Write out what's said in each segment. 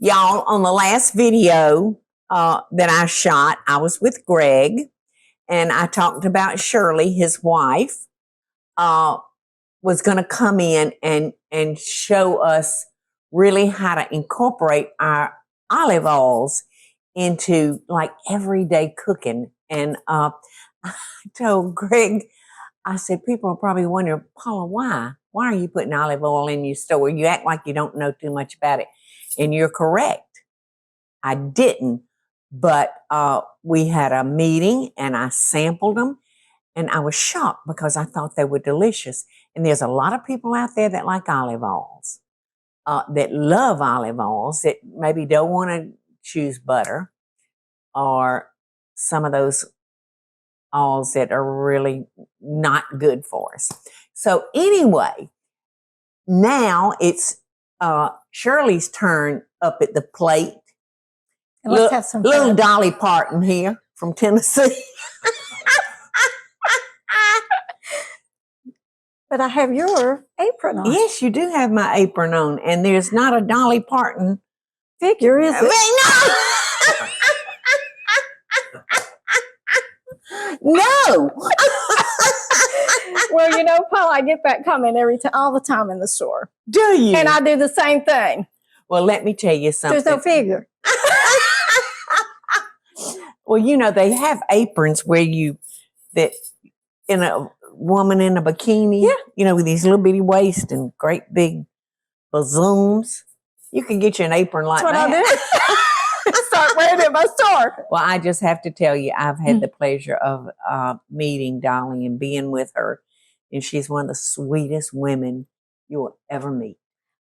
Y'all, on the last video that I shot, I was with Greg, and I talked about Shirley, his wife, was going to come in and show us really how to incorporate our olive oils into like everyday cooking. And I told Greg, I said, people are probably wondering, Paula, why? Why are you putting olive oil in your store? You act like you don't know too much about it. And you're correct. I didn't. But we had a meeting and I sampled them and I was shocked because I thought they were delicious. And there's a lot of people out there that like olive oils, that love olive oils, that maybe don't want to choose butter or some of those oils that are really not good for us. So anyway, now it's Shirley's turn up at the plate. And let's have some little fun. Dolly Parton here from Tennessee. But I have your apron on. Yes, you do have my apron on, and there's not a Dolly Parton Figure, is it? No. Well, you know, Paul, I get that comment all the time in the store. Do you? And I do the same thing. Well, let me tell you something. There's no figure. Well, you know, they have aprons where in a woman in a bikini, yeah, you know, with these little bitty waist and great big bazooms. You can get you an apron like That's that. what I do. Start wearing it in my store. Well, I just have to tell you, I've had the pleasure of meeting Dolly and being with her, and she's one of the sweetest women you will ever meet.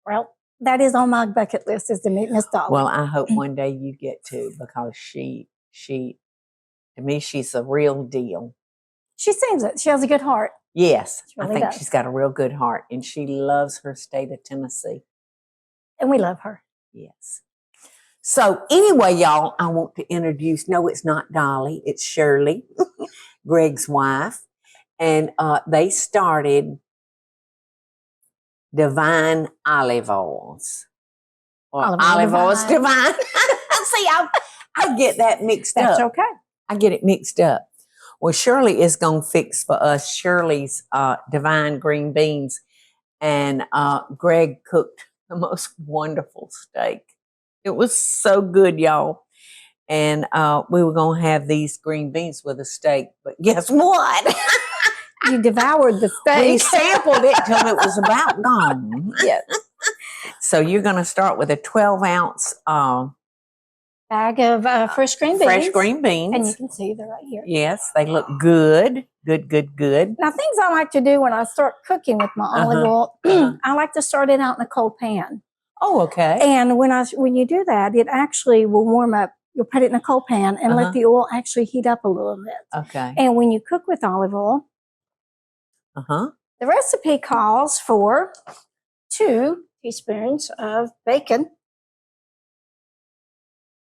Well, that is on my bucket list, is to meet Miss Dolly. Well, I hope one day you get to, because she, to me, she's a real deal. She seems it. She has a good heart. Yes, really I think does. she's got a real good heart, and she loves her state of Tennessee. And we love her. Yes. So anyway, y'all, I want to introduce, no, it's not Dolly, it's Shirley, Greg's wife. And they started Divine Olive Oils. Or Olive Oils Divine. See, I get that mixed up. That's okay. I get it mixed up. Well, Shirley is going to fix for us Shirley's Divine Green Beans. And Greg cooked the most wonderful steak. It was so good, y'all. And we were going to have these green beans with a steak. But guess what? You devoured the steak. We sampled it till it was about gone. Yes. So you're going to start with a 12-ounce bag of fresh green beans. Fresh green beans. And you can see they're right here. Yes, they look good. Good. Now, things I like to do when I start cooking with my olive oil, I like to start it out in a cold pan. Oh, okay. And when you do that, it actually will warm up. You'll put it in a cold pan and let the oil actually heat up a little bit. Okay. And when you cook with olive oil, the recipe calls for 2 teaspoons of bacon.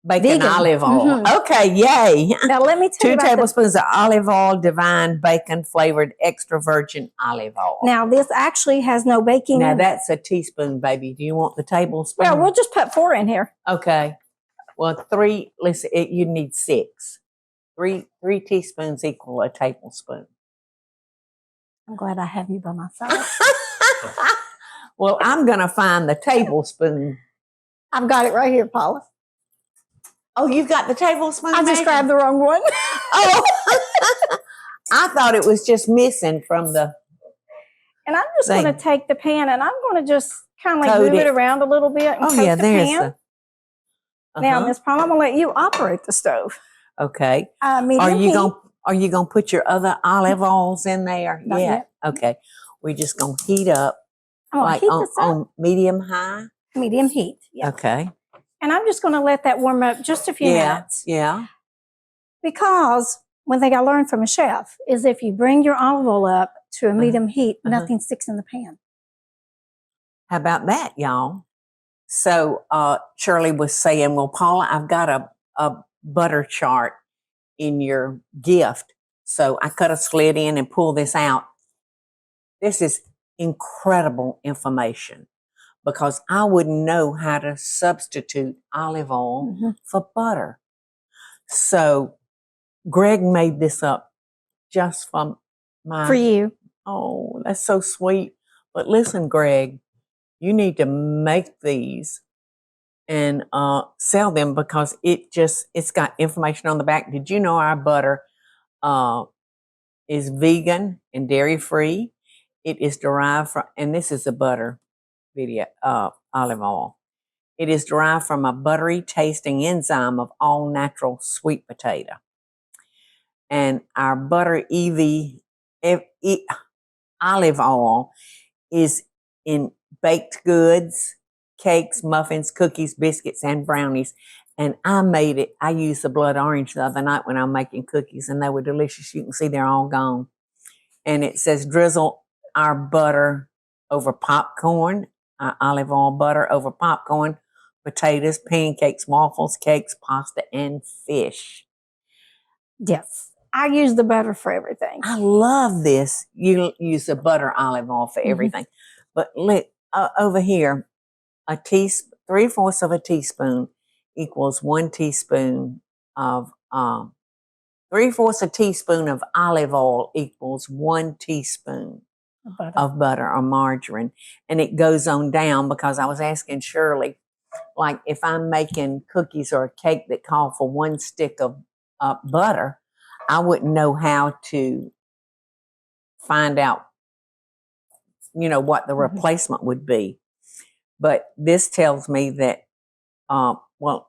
Vegan. Olive oil. Okay, yay. Now, let me tell you 2 about tablespoons of olive oil, Divine Bacon flavored extra virgin olive oil. Now, this actually has no baking Now, in it. that's a teaspoon, baby. Do you want the tablespoon? Well, we'll just put 4 in here. Okay. Well, 3, listen, you need 6. 3 teaspoons equal a tablespoon. I'm glad I have you by my side. Well, I'm going to find the tablespoon. I've got it right here, Paula. Oh, you've got the tablespoon? I just grabbed the wrong one. Oh, I thought it was just missing from the. And I'm just going to take the pan and I'm going to just kind of like move it around a little bit and coat the pan. Now, Miss Paula, I'm going to let you operate the stove. Okay. Medium Are you gonna put your other olive oils in there? Not yet. Okay. We're just gonna heat up, like heat on medium high. Medium heat. Yeah. Okay. And I'm just going to let that warm up just a few minutes. Yeah. Because one thing I learned from a chef is if you bring your olive oil up to a medium heat, nothing sticks in the pan. How about that, y'all? So Shirley was saying, well, Paula, I've got a butter chart in your gift. So I cut a slit in and pull this out. This is incredible information. because I wouldn't know how to substitute olive oil for butter. So Greg made this up just for you. Oh, that's so sweet. But listen, Greg, you need to make these and sell them because it's got information on the back. Did you know our butter is vegan and dairy free? It is derived from, and this is a butter video, olive oil. It is derived from a buttery tasting enzyme of all natural sweet potato. And our butter olive oil is in baked goods, cakes, muffins, cookies, biscuits, and brownies. And I made it. I used the blood orange the other night when I'm making cookies, and they were delicious. You can see they're all gone. And it says drizzle our butter over popcorn, olive oil butter over popcorn, potatoes, pancakes, waffles, cakes, pasta, and fish. Yes. I use the butter for everything. I love this. You use the butter olive oil for everything. But look, over here, 3/4 of a teaspoon equals 1 teaspoon of 3/4 a teaspoon of olive oil equals 1 teaspoon of butter or margarine. And it goes on down because I was asking Shirley, like if I'm making cookies or a cake that call for 1 stick of butter, I wouldn't know how to find out, what the replacement would be. But this tells me that,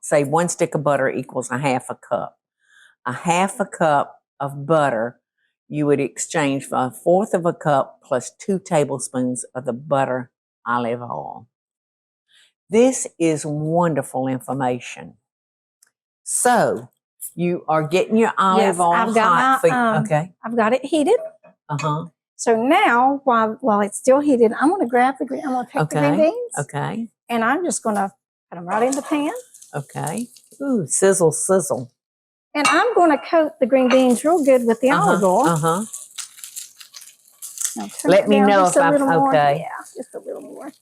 say 1 stick of butter equals 1/2 a cup. 1/2 a cup of butter you would exchange for 1/4 of a cup plus 2 tablespoons of the butter olive oil. This is wonderful information. So you are getting your olive oil hot. Okay. I've got it heated. So now, while it's still heated, I'm going to grab I'm going to take the green beans. Okay. And I'm just going to put them right in the pan. Okay. Ooh, sizzle, sizzle. And I'm going to coat the green beans real good with the olive oil. Let me know if I'm okay. Yeah, just a little more.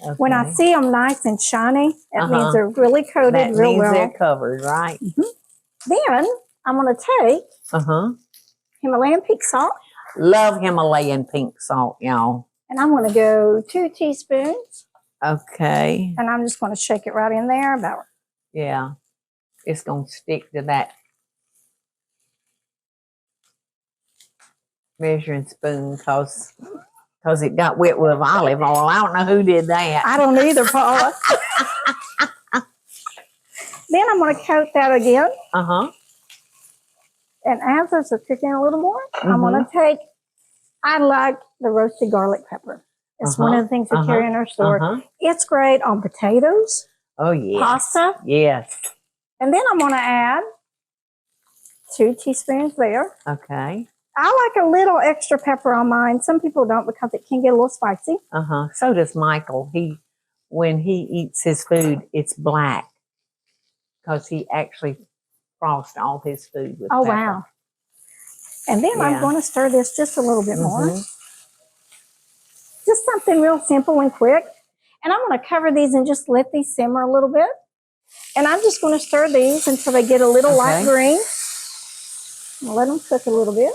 Okay. When I see them nice and shiny, that means they're really coated real well. They're covered, right? Then I'm going to take Himalayan pink salt. Love Himalayan pink salt, y'all. And I'm going to go 2 teaspoons. Okay. And I'm just going to shake it right in there. Yeah. It's going to stick to that measuring spoon because it got wet with olive oil. I don't know who did that. I don't either, Paula. Then I'm going to coat that again. And as those are cooking a little more, I'm going to I like the roasted garlic pepper. It's one of the things we carry in our store. It's great on potatoes. Oh, yes. Pasta. Yes. And then I'm going to add 2 teaspoons there. Okay. I like a little extra pepper on mine. Some people don't because it can get a little spicy. So does Michael. When he eats his food, it's black because he actually frosts all his food with pepper. Wow. And then I'm going to stir this just a little bit more. Just something real simple and quick. And I'm going to cover these and just let these simmer a little bit. And I'm just going to stir these until they get a little light green. I'll let them cook a little bit.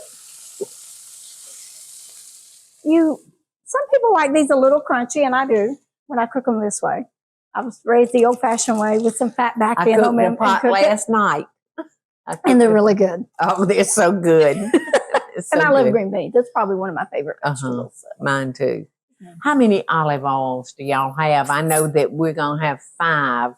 Some people like these a little crunchy, and I do when I cook them this way. I was raised the old-fashioned way with some fat back in them. I cooked them last night. And they're really good. Oh, they're so good. And I love green beans. That's probably one of my favorite vegetables. So. Mine too. How many olive oils do y'all have? I know that we're going to have 5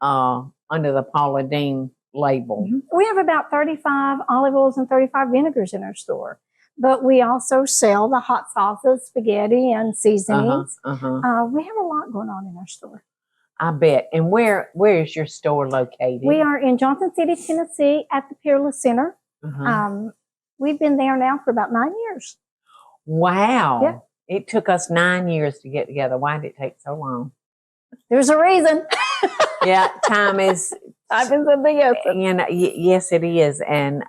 under the Paula Deen label. We have about 35 olive oils and 35 vinegars in our store. But we also sell the hot sauces, spaghetti, and seasonings. We have a lot going on in our store. I bet. And where is your store located? We are in Johnson City, Tennessee at the Peerless Center. We've been there now for about 9 years. Wow. Yeah. It took us 9 years to get together. Why did it take so long? There's a reason. Yeah, time is something else. Yes, it is. And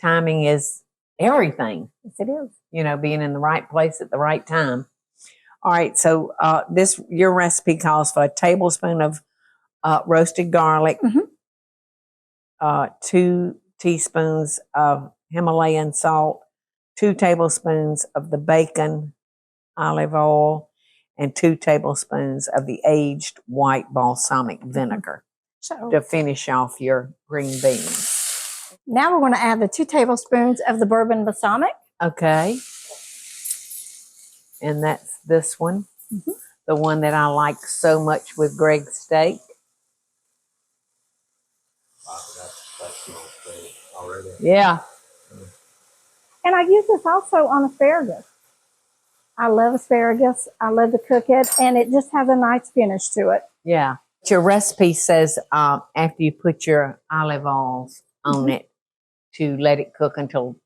timing is everything. Yes, it is. Being in the right place at the right time. All right, so your recipe calls for a tablespoon of roasted garlic, Mm-hmm. 2 teaspoons of Himalayan salt, 2 tablespoons of the bacon, olive oil, and 2 tablespoons of the aged white balsamic vinegar to finish off your green beans. Now we're going to add the 2 tablespoons of the bourbon balsamic. Okay. And that's this one, the one that I like so much with Greg's steak. Yeah. And I use this also on asparagus. I love asparagus. I love to cook it, and it just has a nice finish to it. Yeah. Your recipe says after you put your olive oils on it to let it cook until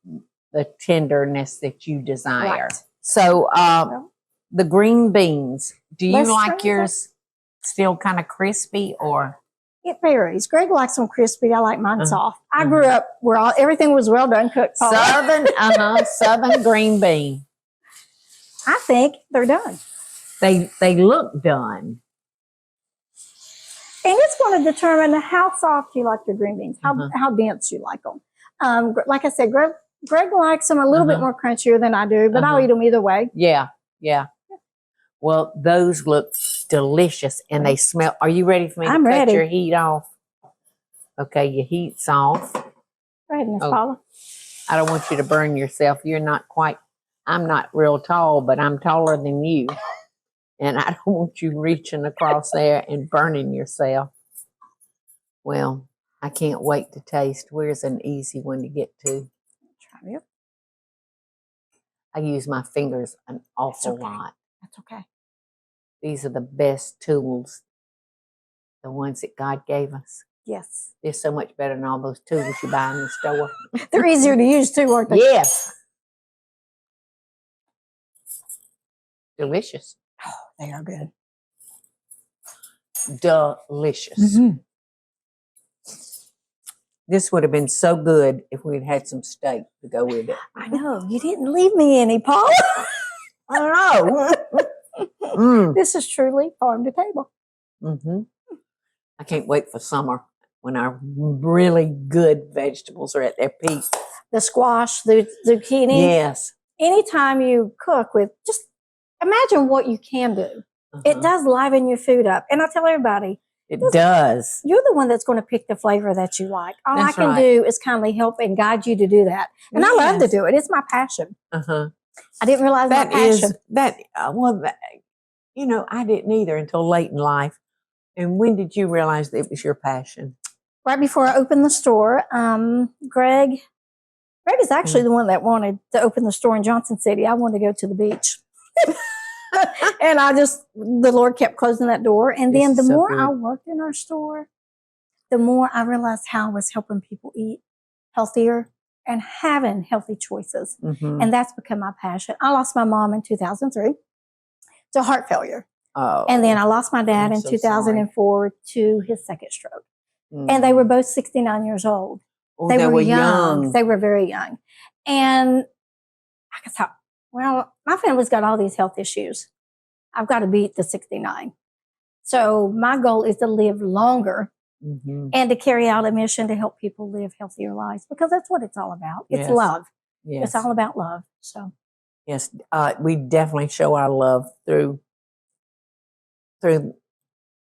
the tenderness that you desire. Right. So the green beans, do you like yours still kind of crispy or? It varies. Greg likes them crispy. I like mine soft. I grew up where everything was well done cooked. Paula. Southern green bean. I think they're done. They look done. And it's going to determine how soft you like your green beans, how dense you like them. Like I said, Greg likes them a little bit more crunchier than I do, but I'll eat them either way. Yeah, yeah. Well, those look delicious and they smell. Are you ready for me to cut your heat off? Okay, your heat's off. Go ahead, Miss Paula. I don't want you to burn yourself. You're not quite, I'm not real tall, but I'm taller than you. And I don't want you reaching across there and burning yourself. Well, I can't wait to taste. Where's an easy one to get to? Try it. I use my fingers an awful lot. That's okay. These are the best tools, the ones that God gave us. Yes. They're so much better than all those tools you buy in the store. They're easier to use too, aren't they? Yes. Delicious. Oh, they are good. Delicious. This would have been so good if we'd had some steak to go with it. I know. You didn't leave me any, Paula. I know. This is truly farm to table. I can't wait for summer when our really good vegetables are at their peak. The squash, the zucchini. Yes. Anytime you cook with, just imagine what you can do. It does liven your food up. And I tell everybody, it does. You're the one that's going to pick the flavor that you like. All I can do is kindly help and guide you to do that. And I love to do it. It's my passion. I didn't realize that my passion. I didn't either until late in life. And when did you realize that it was your passion? Right before I opened the store. Greg is actually the one that wanted to open the store in Johnson City. I wanted to go to the beach. And the Lord kept closing that door. And then the more I worked in our store, the more I realized how I was helping people eat healthier and having healthy choices. And that's become my passion. I lost my mom in 2003 to heart failure. And then I lost my dad in 2004 to his second stroke. And they were both 69 years old. Oh, they were young. They were very young. And I thought, well, my family's got all these health issues. I've got to beat the 69. So my goal is to live longer and to carry out a mission to help people live healthier lives, because that's what it's all about. It's love. Yes. It's all about love. So yes, we definitely show our love through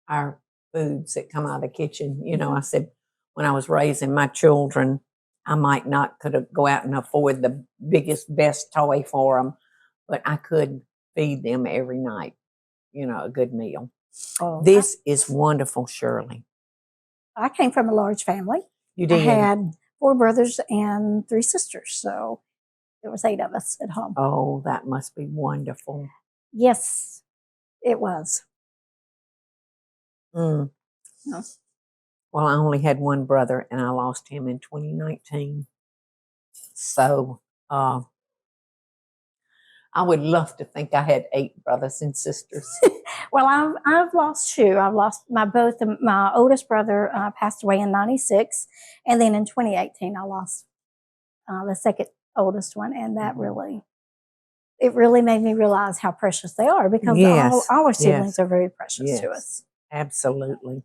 our foods that come out of the kitchen. You know, I said when I was raising my children, I might not could go out and afford the biggest, best toy for them, but I could feed them every night, a good meal. This is wonderful, Shirley. I came from a large family. You did? I had 4 brothers and 3 sisters, so there was 8 of us at home. Oh, that must be wonderful. Yes, it was. No. Well, I only had one brother, and I lost him in 2019. So I would love to think I had 8 brothers and sisters. Well, I've lost 2. I've lost my oldest brother passed away in 96, and then in 2018 I lost the second oldest one, and that really it really made me realize how precious they are, because Yes, all our siblings yes, are very precious to us. absolutely.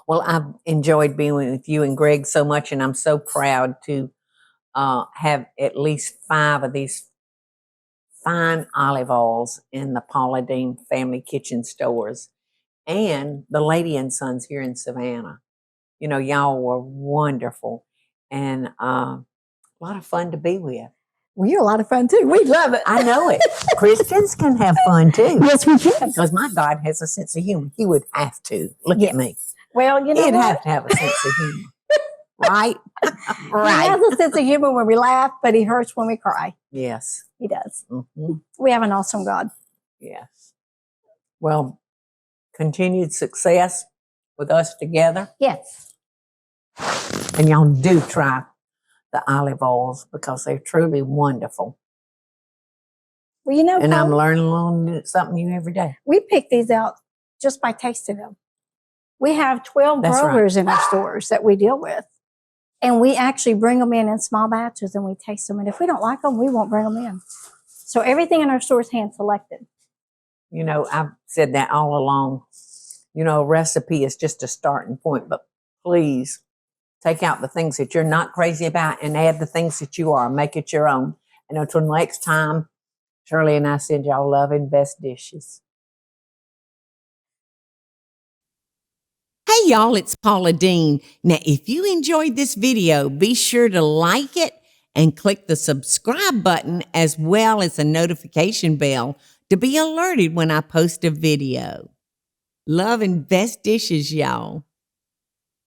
Well, I've enjoyed being with you and Greg so much, and I'm so proud to have at least 5 of these fine olive oils in the Paula Deen Family Kitchen stores and the Lady and Sons here in Savannah. You know, y'all were wonderful and a lot of fun to be with. Well, you're a lot of fun too. We love it. I know it. Christians can have fun too. Yes, we can. Because my God has a sense of humor. He would have to. Look at me. Well, you know He'd what? have to have a sense of humor. Right? He Right. has a sense of humor when we laugh, but he hurts when we cry. Yes. He does. Mm-hmm. We have an awesome God. Yes. Well, continued success with us together. Yes. And y'all do try the olive oils because they're truly wonderful. Well, you know, And I'm Paula, learning something new every day. we pick these out just by tasting them. We have 12 That's right. growers in our stores that we deal with. And we actually bring them in small batches and we taste them. And if we don't like them, we won't bring them in. So everything in our store is hand selected. You know, I've said that all along. You know, a recipe is just a starting point, but please take out the things that you're not crazy about and add the things that you are. Make it your own. And until next time, Shirley and I send y'all love and best dishes. Hey y'all, it's Paula Deen. Now, if you enjoyed this video, be sure to like it and click the subscribe button as well as the notification bell to be alerted when I post a video. Love and best dishes, y'all.